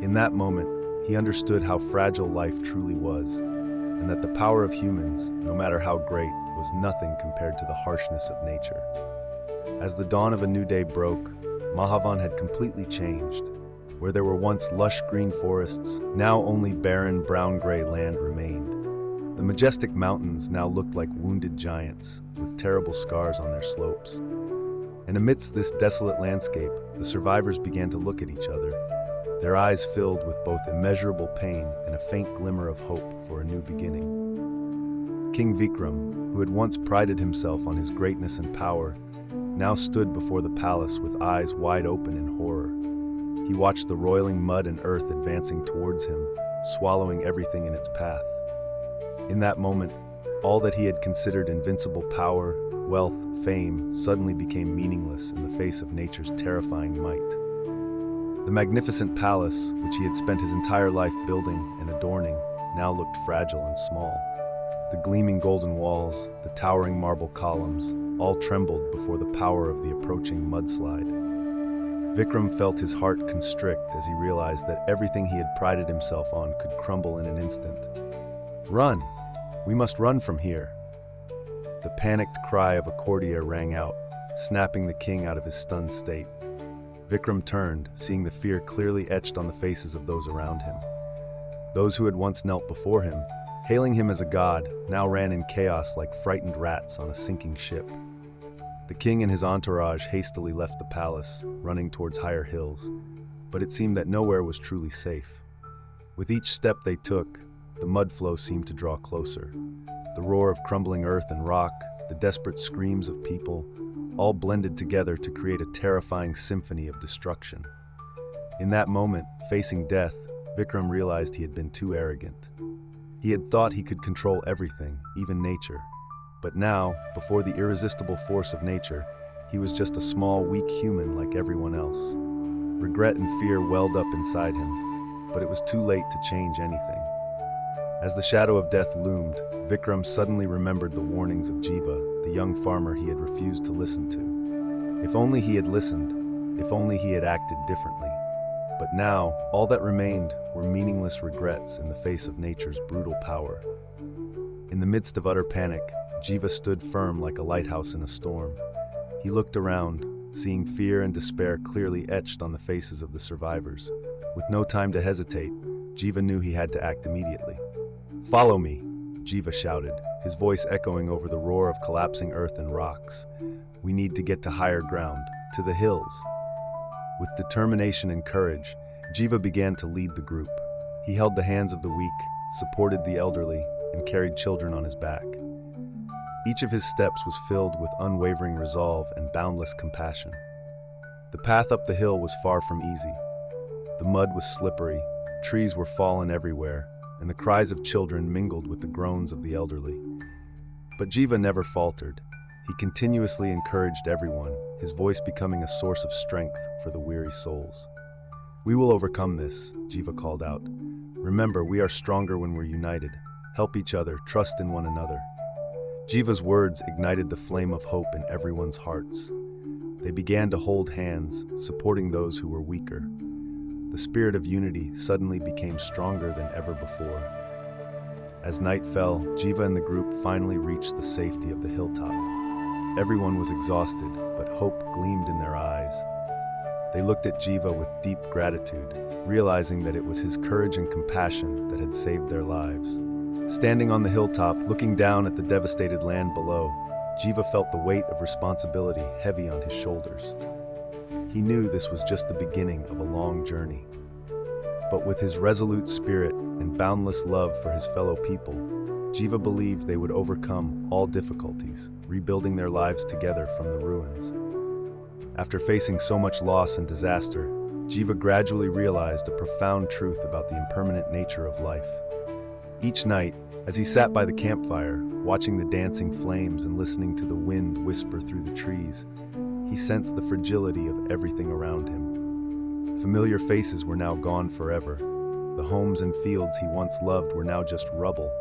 In that moment, he understood how fragile life truly was, and that the power of humans, no matter how great, was nothing compared to the harshness of nature. As the dawn of a new day broke, Mahavan had completely changed. Where there were once lush green forests, now only barren brown-gray land remained. The majestic mountains now looked like wounded giants, with terrible scars on their slopes. And amidst this desolate landscape, the survivors began to look at each other, their eyes filled with both immeasurable pain and a faint glimmer of hope for a new beginning. King Vikram, who had once prided himself on his greatness and power, now stood before the palace with eyes wide open in horror. He watched the roiling mud and earth advancing towards him, swallowing everything in its path. In that moment, all that he had considered invincible power, wealth, fame, suddenly became meaningless in the face of nature's terrifying might. The magnificent palace, which he had spent his entire life building and adorning, now looked fragile and small. The gleaming golden walls, the towering marble columns, all trembled before the power of the approaching mudslide. Vikram felt his heart constrict as he realized that everything he had prided himself on could crumble in an instant. "Run! We must run from here!" The panicked cry of a courtier rang out, snapping the king out of his stunned state. Vikram turned, seeing the fear clearly etched on the faces of those around him. Those who had once knelt before him, hailing him as a god, now ran in chaos like frightened rats on a sinking ship. The king and his entourage hastily left the palace, running towards higher hills, but it seemed that nowhere was truly safe. With each step they took, the mud flow seemed to draw closer. The roar of crumbling earth and rock, the desperate screams of people, all blended together to create a terrifying symphony of destruction. In that moment, facing death, Vikram realized he had been too arrogant. He had thought he could control everything, even nature. But now, before the irresistible force of nature, he was just a small, weak human like everyone else. Regret and fear welled up inside him, but it was too late to change anything. As the shadow of death loomed, Vikram suddenly remembered the warnings of Jiva, the young farmer he had refused to listen to. If only he had listened, if only he had acted differently. But now, all that remained were meaningless regrets in the face of nature's brutal power. In the midst of utter panic, Jiva stood firm like a lighthouse in a storm. He looked around, seeing fear and despair clearly etched on the faces of the survivors. With no time to hesitate, Jiva knew he had to act immediately. "Follow me," Jiva shouted, his voice echoing over the roar of collapsing earth and rocks. "We need to get to higher ground, to the hills." With determination and courage, Jiva began to lead the group. He held the hands of the weak, supported the elderly, and carried children on his back. Each of his steps was filled with unwavering resolve and boundless compassion. The path up the hill was far from easy. The mud was slippery, trees were fallen everywhere, and the cries of children mingled with the groans of the elderly. But Jiva never faltered. He continuously encouraged everyone, his voice becoming a source of strength for the weary souls. "We will overcome this," Jiva called out. "Remember, we are stronger when we're united. Help each other, trust in one another." Jiva's words ignited the flame of hope in everyone's hearts. They began to hold hands, supporting those who were weaker. The spirit of unity suddenly became stronger than ever before. As night fell, Jiva and the group finally reached the safety of the hilltop. Everyone was exhausted, but hope gleamed in their eyes. They looked at Jiva with deep gratitude, realizing that it was his courage and compassion that had saved their lives. Standing on the hilltop, looking down at the devastated land below, Jiva felt the weight of responsibility heavy on his shoulders. He knew this was just the beginning of a long journey. But with his resolute spirit and boundless love for his fellow people, Jiva believed they would overcome all difficulties, rebuilding their lives together from the ruins. After facing so much loss and disaster, Jiva gradually realized a profound truth about the impermanent nature of life. Each night, as he sat by the campfire, watching the dancing flames and listening to the wind whisper through the trees, he sensed the fragility of everything around him. Familiar faces were now gone forever. The homes and fields he once loved were now just rubble.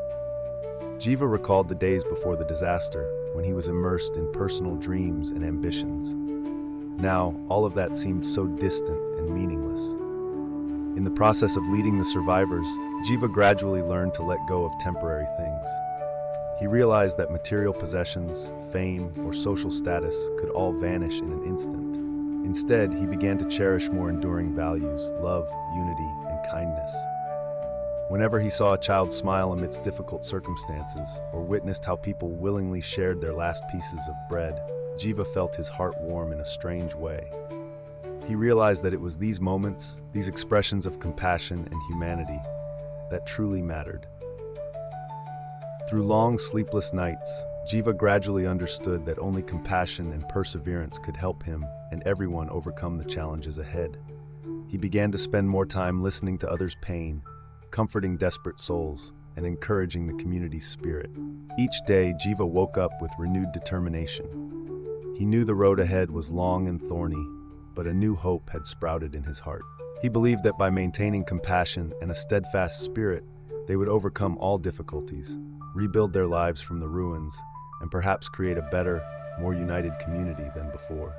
Jiva recalled the days before the disaster, when he was immersed in personal dreams and ambitions. Now, all of that seemed so distant and meaningless. In the process of leading the survivors, Jiva gradually learned to let go of temporary things. He realized that material possessions, fame, or social status could all vanish in an instant. Instead, he began to cherish more enduring values: love, unity, and kindness. Whenever he saw a child smile amidst difficult circumstances, or witnessed how people willingly shared their last pieces of bread, Jiva felt his heart warm in a strange way. He realized that it was these moments, these expressions of compassion and humanity, that truly mattered. Through long, sleepless nights, Jiva gradually understood that only compassion and perseverance could help him and everyone overcome the challenges ahead. He began to spend more time listening to others' pain, comforting desperate souls, and encouraging the community's spirit. Each day, Jiva woke up with renewed determination. He knew the road ahead was long and thorny, but a new hope had sprouted in his heart. He believed that by maintaining compassion and a steadfast spirit, they would overcome all difficulties, rebuild their lives from the ruins, and perhaps create a better, more united community than before.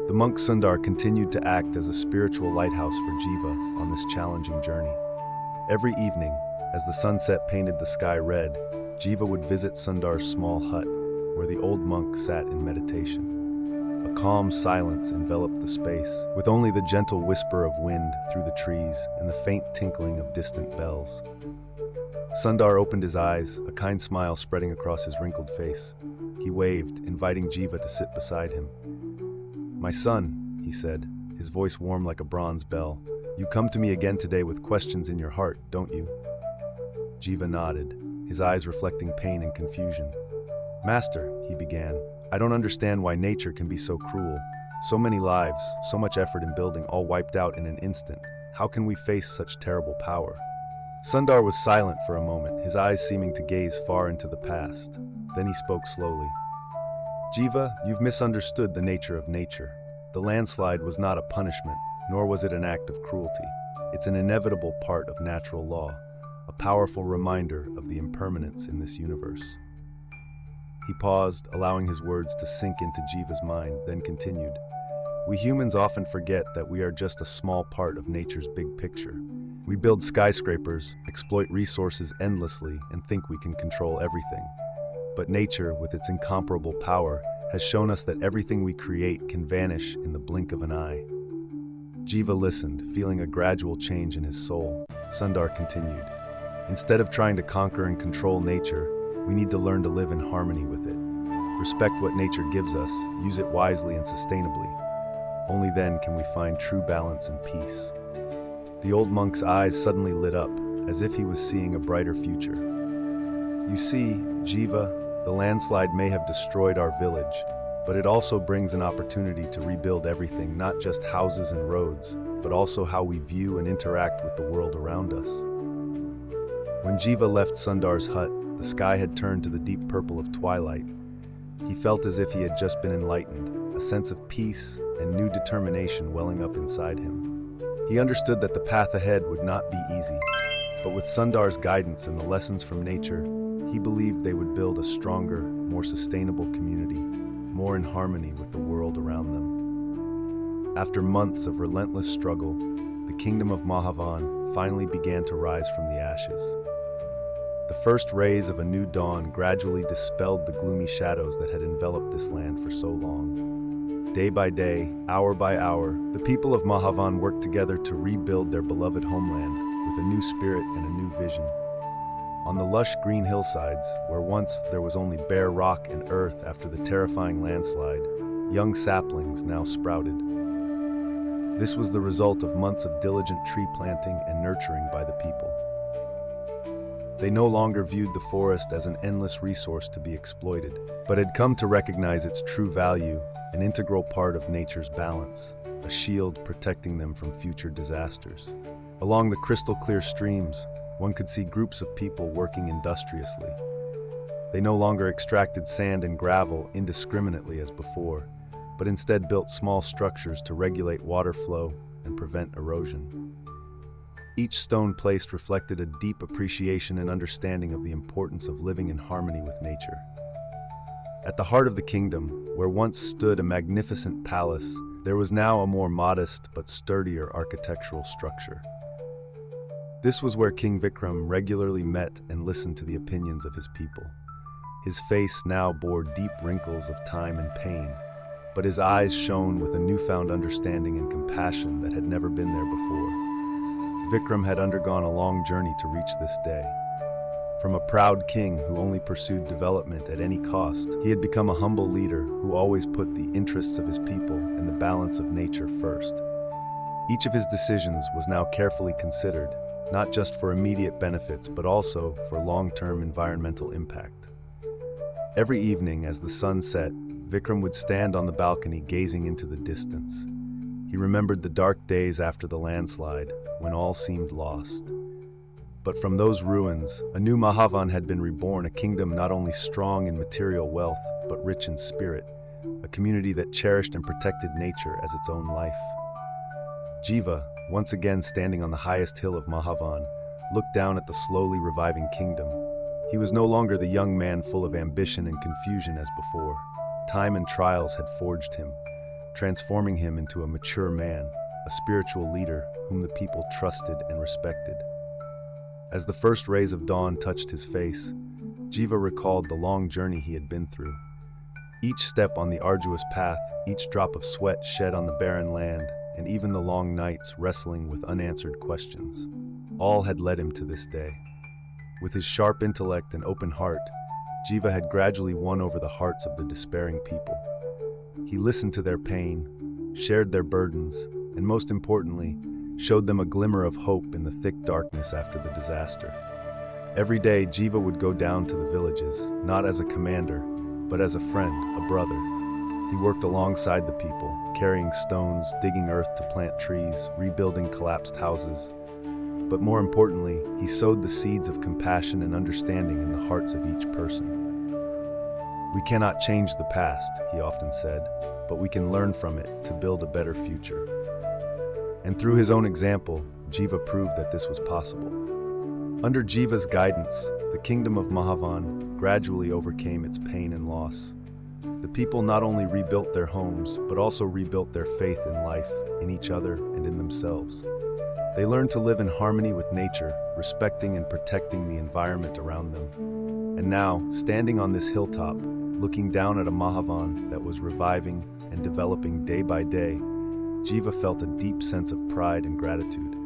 The monk Sundar continued to act as a spiritual lighthouse for Jiva on this challenging journey. Every evening, as the sunset painted the sky red, Jiva would visit Sundar's small hut, where the old monk sat in meditation. A calm silence enveloped the space, with only the gentle whisper of wind through the trees and the faint tinkling of distant bells. Sundar opened his eyes, a kind smile spreading across his wrinkled face. He waved, inviting Jiva to sit beside him. "My son," he said, his voice warm like a bronze bell, "you come to me again today with questions in your heart, don't you?" Jiva nodded, his eyes reflecting pain and confusion. "Master," he began, "I don't understand why nature can be so cruel. So many lives, so much effort in building, all wiped out in an instant. How can we face such terrible power?" Sundar was silent for a moment, his eyes seeming to gaze far into the past. Then he spoke slowly. "Jiva, you've misunderstood the nature of nature. The landslide was not a punishment, nor was it an act of cruelty. It's an inevitable part of natural law, a powerful reminder of the impermanence in this universe." He paused, allowing his words to sink into Jiva's mind, then continued. "We humans often forget that we are just a small part of nature's big picture. We build skyscrapers, exploit resources endlessly, and think we can control everything. But nature, with its incomparable power, has shown us that everything we create can vanish in the blink of an eye." Jiva listened, feeling a gradual change in his soul. Sundar continued, "Instead of trying to conquer and control nature, we need to learn to live in harmony with it. Respect what nature gives us, use it wisely and sustainably. Only then can we find true balance and peace." The old monk's eyes suddenly lit up, as if he was seeing a brighter future. "You see, Jiva, the landslide may have destroyed our village, but it also brings an opportunity to rebuild everything, not just houses and roads, but also how we view and interact with the world around us." When Jiva left Sundar's hut, the sky had turned to the deep purple of twilight. He felt as if he had just been enlightened, a sense of peace and new determination welling up inside him. He understood that the path ahead would not be easy, but with Sundar's guidance and the lessons from nature, he believed they would build a stronger, more sustainable community, more in harmony with the world around them. After months of relentless struggle, the kingdom of Mahavan finally began to rise from the ashes. The first rays of a new dawn gradually dispelled the gloomy shadows that had enveloped this land for so long. Day by day, hour by hour, the people of Mahavan worked together to rebuild their beloved homeland with a new spirit and a new vision. On the lush green hillsides, where once there was only bare rock and earth after the terrifying landslide, young saplings now sprouted. This was the result of months of diligent tree planting and nurturing by the people. They no longer viewed the forest as an endless resource to be exploited, but had come to recognize its true value, an integral part of nature's balance, a shield protecting them from future disasters. Along the crystal-clear streams, one could see groups of people working industriously. They no longer extracted sand and gravel indiscriminately as before, but instead built small structures to regulate water flow and prevent erosion. Each stone placed reflected a deep appreciation and understanding of the importance of living in harmony with nature. At the heart of the kingdom, where once stood a magnificent palace, there was now a more modest but sturdier architectural structure. This was where King Vikram regularly met and listened to the opinions of his people. His face now bore deep wrinkles of time and pain, but his eyes shone with a newfound understanding and compassion that had never been there before. Vikram had undergone a long journey to reach this day. From a proud king who only pursued development at any cost, he had become a humble leader who always put the interests of his people and the balance of nature first. Each of his decisions was now carefully considered, not just for immediate benefits, but also for long-term environmental impact. Every evening as the sun set, Vikram would stand on the balcony gazing into the distance. He remembered the dark days after the landslide, when all seemed lost. But from those ruins, a new Mahavan had been reborn, a kingdom not only strong in material wealth, but rich in spirit, a community that cherished and protected nature as its own life. Jiva, once again standing on the highest hill of Mahavan, looked down at the slowly reviving kingdom. He was no longer the young man full of ambition and confusion as before. Time and trials had forged him, transforming him into a mature man, a spiritual leader whom the people trusted and respected. As the first rays of dawn touched his face, Jiva recalled the long journey he had been through. Each step on the arduous path, each drop of sweat shed on the barren land, and even the long nights wrestling with unanswered questions, all had led him to this day. With his sharp intellect and open heart, Jiva had gradually won over the hearts of the despairing people. He listened to their pain, shared their burdens, and most importantly, showed them a glimmer of hope in the thick darkness after the disaster. Every day, Jiva would go down to the villages, not as a commander, but as a friend, a brother. He worked alongside the people, carrying stones, digging earth to plant trees, rebuilding collapsed houses. But more importantly, he sowed the seeds of compassion and understanding in the hearts of each person. We cannot change the past, he often said, but we can learn from it to build a better future. And through his own example, Jiva proved that this was possible. Under Jiva's guidance, the kingdom of Mahavan gradually overcame its pain and loss. The people not only rebuilt their homes, but also rebuilt their faith in life, in each other, and in themselves. They learned to live in harmony with nature, respecting and protecting the environment around them. And now, standing on this hilltop, looking down at a Mahavan that was reviving and developing day by day, Jiva felt a deep sense of pride and gratitude.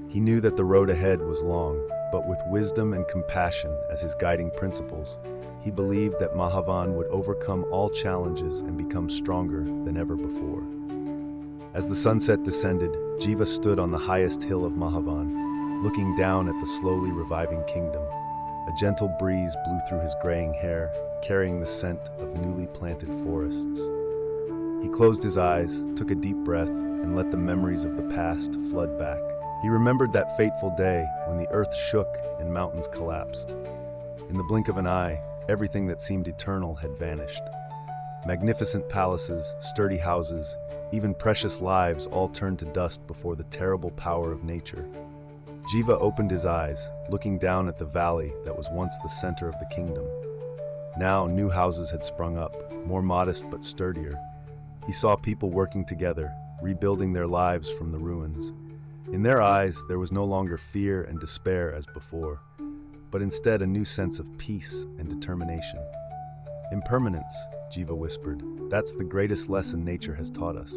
He knew that the road ahead was long, but with wisdom and compassion as his guiding principles, he believed that Mahavan would overcome all challenges and become stronger than ever before. As the sunset descended, Jiva stood on the highest hill of Mahavan, looking down at the slowly reviving kingdom. A gentle breeze blew through his graying hair, carrying the scent of newly planted forests. He closed his eyes, took a deep breath, and let the memories of the past flood back. He remembered that fateful day when the earth shook and mountains collapsed. In the blink of an eye, everything that seemed eternal had vanished. Magnificent palaces, sturdy houses, even precious lives all turned to dust before the terrible power of nature. Jiva opened his eyes, looking down at the valley that was once the center of the kingdom. Now new houses had sprung up, more modest but sturdier. He saw people working together, rebuilding their lives from the ruins. In their eyes, there was no longer fear and despair as before, but instead a new sense of peace and determination. Impermanence, Jiva whispered. That's the greatest lesson nature has taught us.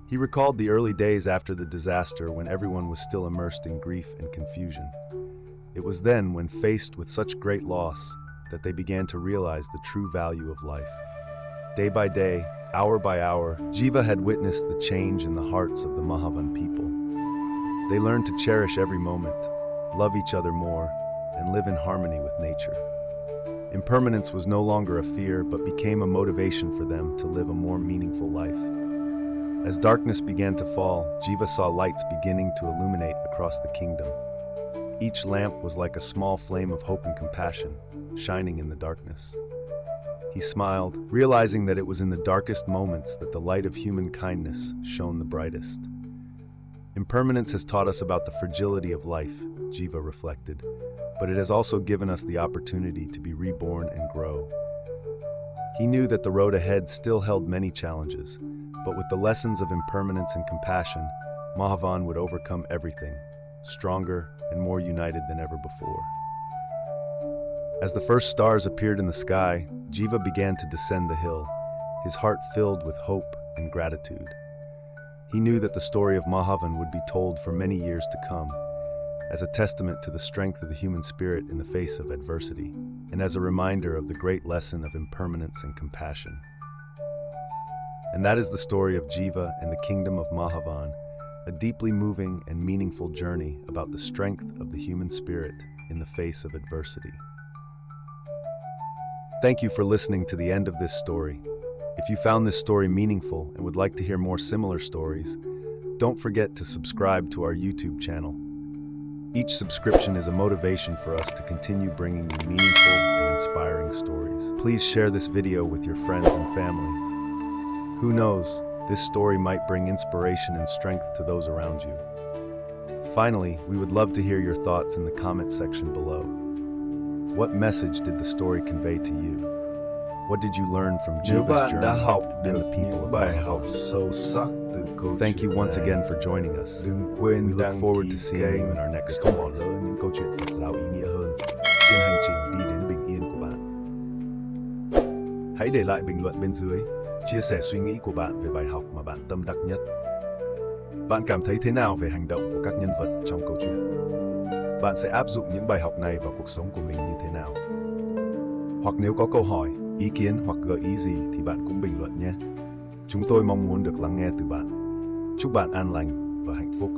He recalled the early days after the disaster when everyone was still immersed in grief and confusion. It was then, when faced with such great loss, that they began to realize the true value of life. Day by day, hour by hour, Jiva had witnessed the change in the hearts of the Mahavan people. They learned to cherish every moment, love each other more, and live in harmony with nature. Impermanence was no longer a fear, but became a motivation for them to live a more meaningful life. As darkness began to fall, Jiva saw lights beginning to illuminate across the kingdom. Each lamp was like a small flame of hope and compassion, shining in the darkness. He smiled, realizing that it was in the darkest moments that the light of human kindness shone the brightest. Impermanence has taught us about the fragility of life, Jiva reflected, but it has also given us the opportunity to be reborn and grow. He knew that the road ahead still held many challenges, but with the lessons of impermanence and compassion, Mahavan would overcome everything, stronger and more united than ever before. As the first stars appeared in the sky, Jiva began to descend the hill, his heart filled with hope and gratitude. He knew that the story of Mahavan would be told for many years to come, as a testament to the strength of the human spirit in the face of adversity, and as a reminder of the great lesson of impermanence and compassion. And that is the story of Jiva and the kingdom of Mahavan, a deeply moving and meaningful journey about the strength of the human spirit in the face of adversity. Thank you for listening to the end of this story. If you found this story meaningful and would like to hear more similar stories, don't forget to subscribe to our YouTube channel. Each subscription is a motivation for us to continue bringing you meaningful and inspiring stories. Please share this video with your friends and family. Who knows, this story might bring inspiration and strength to those around you. Finally, we would love to hear your thoughts in the comment section below. What message did the story convey to you? What did you learn from Jiva's journey and the people of Mahavan? Thank you once again for joining us. We look forward to seeing you in our next stories. Hãy để lại bình luận bên dưới, chia sẻ suy nghĩ của bạn về bài học mà bạn tâm đắc nhất. Bạn cảm thấy thế nào về hành động của các nhân vật trong câu chuyện? Bạn sẽ áp dụng những bài học này vào cuộc sống của mình như thế nào? Hoặc nếu có câu hỏi, ý kiến hoặc gợi ý gì thì bạn cũng bình luận nhé. Chúng tôi mong muốn được lắng nghe từ bạn. Chúc bạn an lành và hạnh phúc.